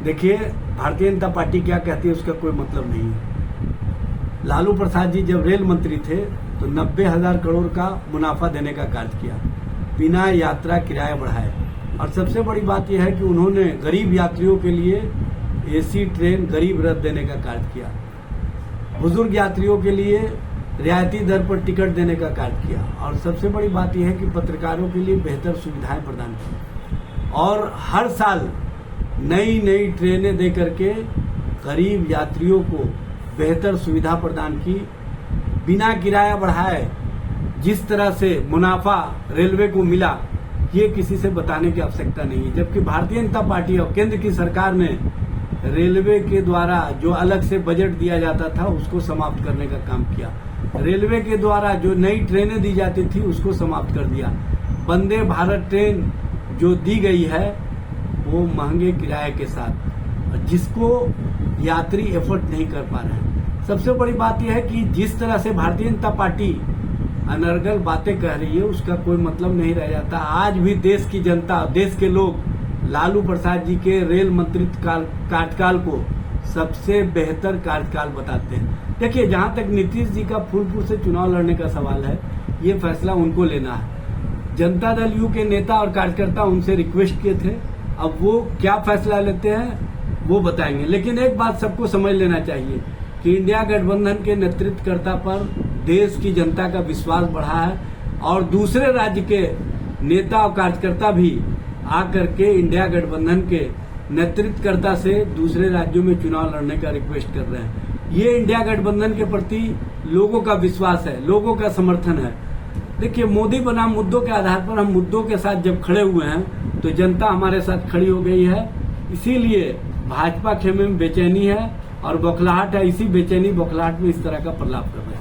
देखिए, भारतीय जनता पार्टी क्या कहती है उसका कोई मतलब नहीं है। लालू प्रसाद जी जब रेल मंत्री थे तो 90,000 करोड़ का मुनाफा देने का कार्य किया, बिना यात्रा किराया बढ़ाए। और सबसे बड़ी बात यह है कि उन्होंने गरीब यात्रियों के लिए एसी ट्रेन गरीब रथ देने का कार्य किया, बुजुर्ग यात्रियों के लिए रियायती दर पर टिकट देने का कार्य किया, और सबसे बड़ी बात यह है कि पत्रकारों के लिए बेहतर सुविधाएं प्रदान की, और हर साल नई नई ट्रेनें दे करके गरीब यात्रियों को बेहतर सुविधा प्रदान की, बिना किराया बढ़ाए। जिस तरह से मुनाफा रेलवे को मिला, ये किसी से बताने की आवश्यकता नहीं है। जबकि भारतीय जनता पार्टी और केंद्र की सरकार ने रेलवे के द्वारा जो अलग से बजट दिया जाता था उसको समाप्त करने का काम किया, रेलवे के द्वारा जो नई ट्रेनें दी जाती थी उसको समाप्त कर दिया। वंदे भारत ट्रेन जो दी गई है वो महंगे किराए के साथ, जिसको यात्री एफर्ट नहीं कर पा रहे हैं। सबसे बड़ी बात यह है कि जिस तरह से भारतीय जनता पार्टी अनर्गल बातें कह रही है उसका कोई मतलब नहीं रह जाता। आज भी देश की जनता, देश के लोग लालू प्रसाद जी के रेल मंत्रित्व कार्यकाल को सबसे बेहतर कार्यकाल बताते हैं। देखिए, जहां तक नीतीश जी का फूलपुर से चुनाव लड़ने का सवाल है, ये फैसला उनको लेना है। जनता दल यू के नेता और कार्यकर्ता उनसे रिक्वेस्ट किए थे, अब वो क्या फैसला लेते हैं वो बताएंगे। लेकिन एक बात सबको समझ लेना चाहिए कि इंडिया गठबंधन के नेतृत्वकर्ता पर देश की जनता का विश्वास बढ़ा है, और दूसरे राज्य के नेता और कार्यकर्ता भी आकर के इंडिया गठबंधन के नेतृत्वकर्ता से दूसरे राज्यों में चुनाव लड़ने का रिक्वेस्ट कर रहे हैं। ये इंडिया गठबंधन के प्रति लोगों का विश्वास है, लोगों का समर्थन है। देखिए, मोदी बनाम मुद्दों के आधार पर हम मुद्दों के साथ जब खड़े हुए हैं तो जनता हमारे साथ खड़ी हो गई है। इसीलिए भाजपा खेमे में बेचैनी है और बौखलाहट है, इसी बेचैनी बौखलाहट में इस तरह का प्रलाप कर रहे हैं।